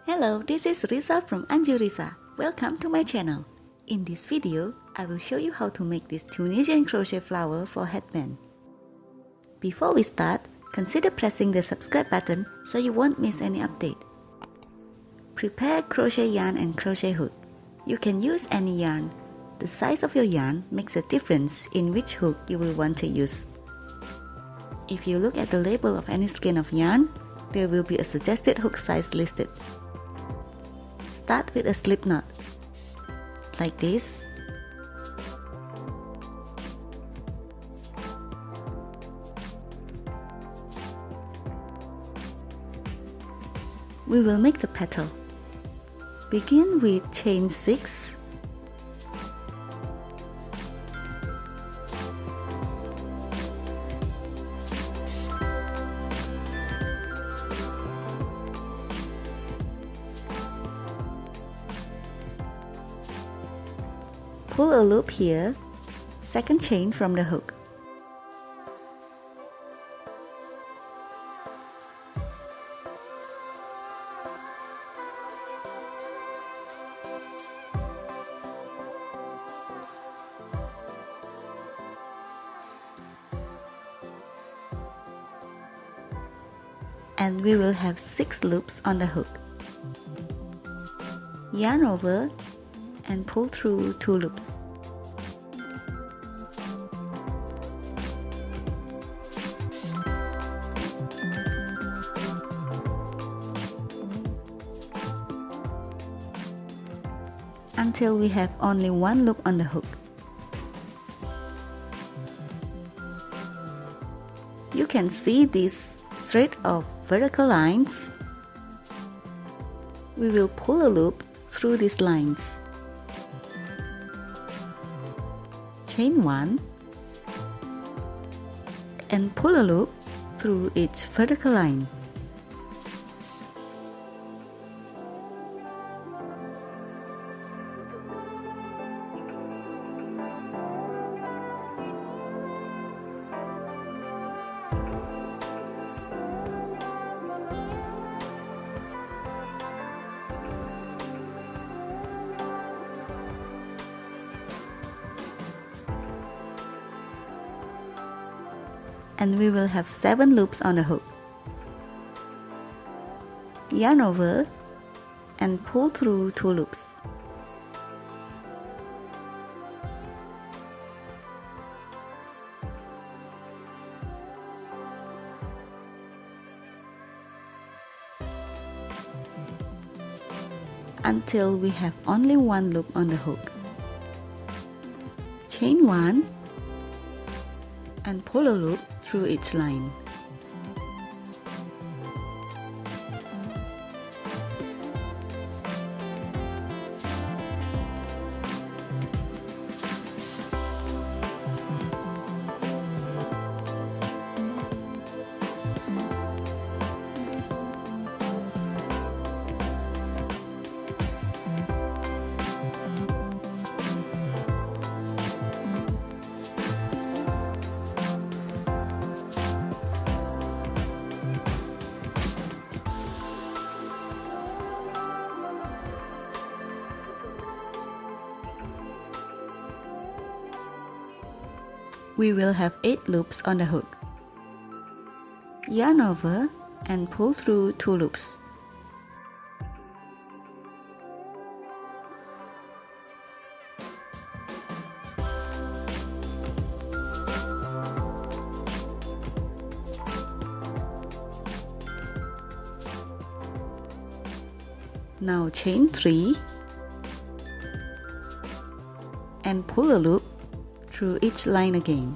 Hello, this is Risa from Anjurisa. Welcome to my channel. In this video, I will show you how to make this Tunisian crochet flower for headband. Before we start, consider pressing the subscribe button so you won't miss any update. Prepare crochet yarn and crochet hook. You can use any yarn. The size of your yarn makes a difference in which hook you will want to use. If you look at the label of any skein of yarn, there will be a suggested hook size listed. Start with a slip knot, like this. We will make the petal. Begin with chain 6. Pull a loop here, second chain from the hook. And we will have 6 loops on the hook. Yarn over and pull through 2 loops. Until we have only 1 loop on the hook. You can see this thread of vertical lines. We will pull a loop through these lines. Chain 1 and pull a loop through each vertical line. And we will have 7 loops on the hook. Yarn over and pull through 2 loops. Until we have only 1 loop on the hook. Chain 1 and pull a loop through each line. We will have 8 loops on the hook. Yarn over and pull through 2 loops. Now chain 3 and pull a loop through each line again.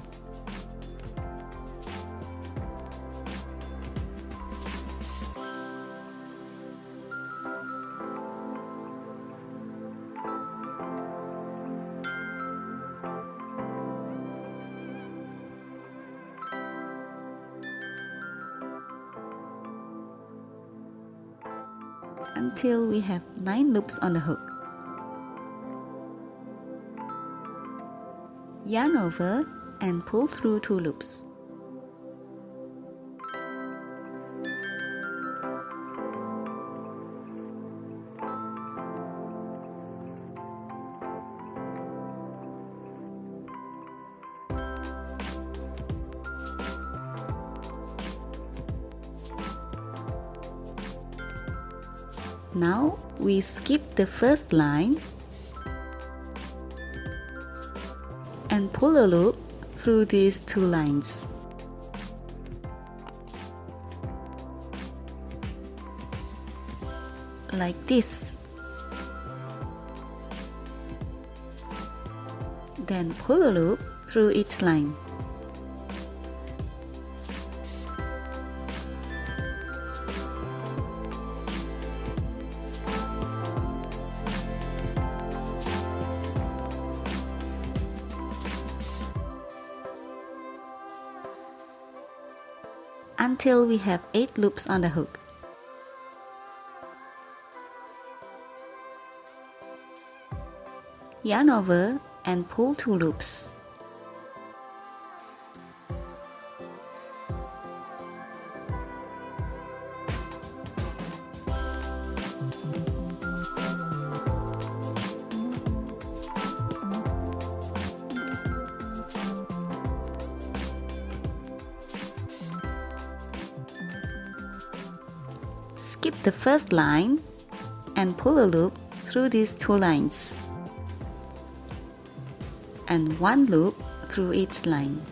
Until we have 9 loops on the hook. Yarn over and pull through 2 loops. Now we skip the first line and pull a loop through these two lines. Like this. Then pull a loop through each line. Until we have 8 loops on the hook. Yarn over and pull 2 loops. Skip the first line and pull a loop through these 2 lines and 1 loop through each line.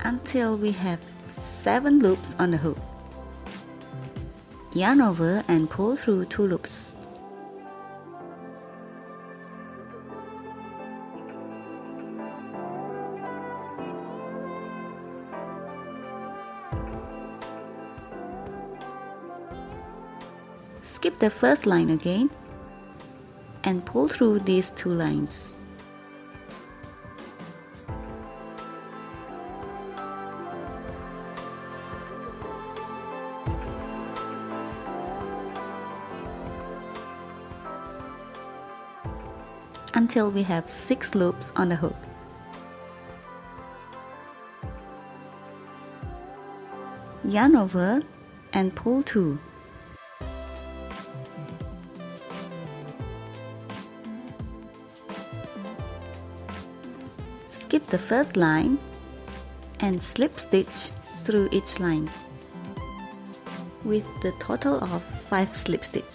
Until we have 7 loops on the hook. Yarn over and pull through 2 loops. Skip the first line again and pull through these 2 lines. Until we have 6 loops on the hook. Yarn over and pull 2. Skip the first line and slip stitch through each line with the total of 5 slip stitch.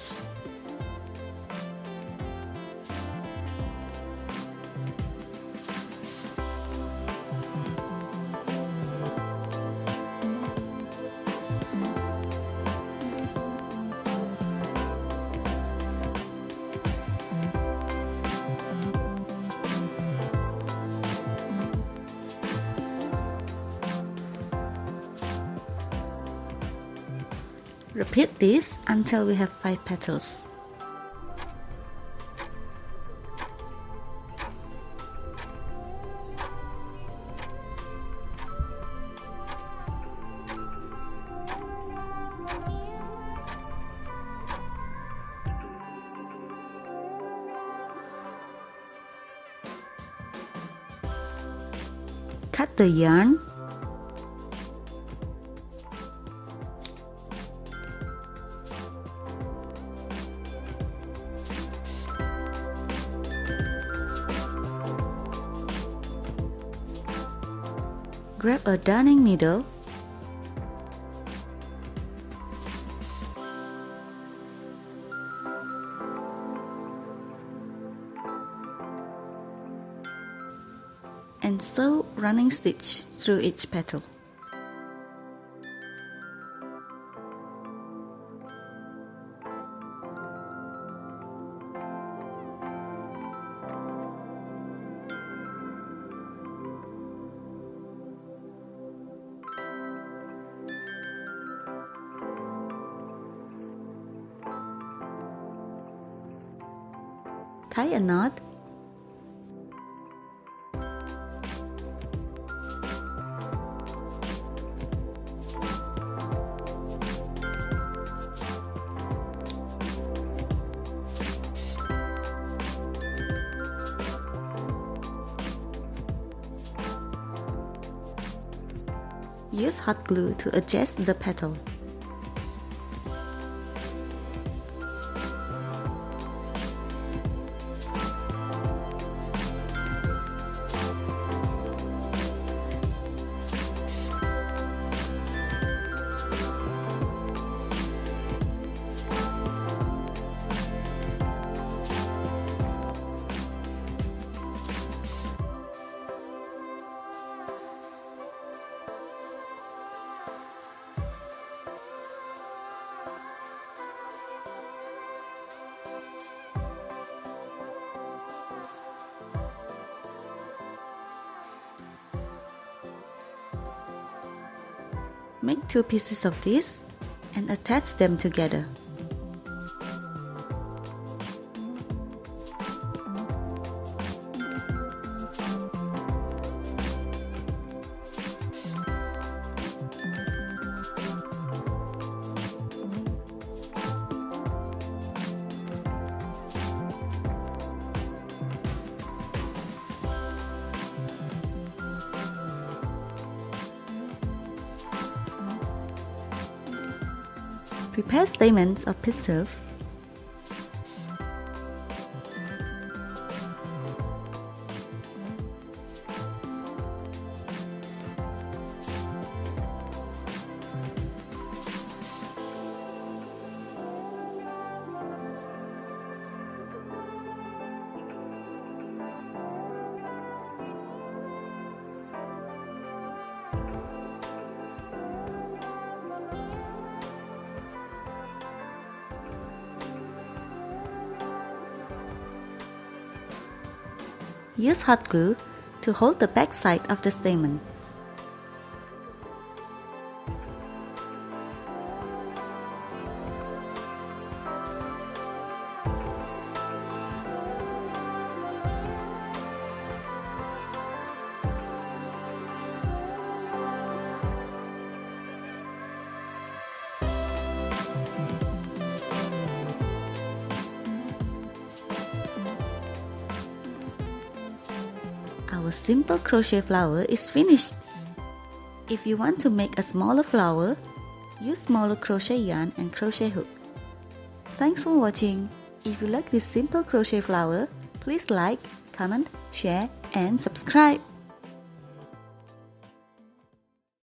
Repeat this until we have 5 petals. Cut the yarn . Grab a darning needle and sew running stitch through each petal. Tie a knot . Use hot glue to adjust the petal. Make 2 pieces of this and attach them together. Prepare stamens or pistils. Use hot glue to hold the back side of the stamen. Our simple crochet flower is finished. If you want to make a smaller flower, use smaller crochet yarn and crochet hook. Thanks for watching. If you like this simple crochet flower, please like, comment, share and subscribe.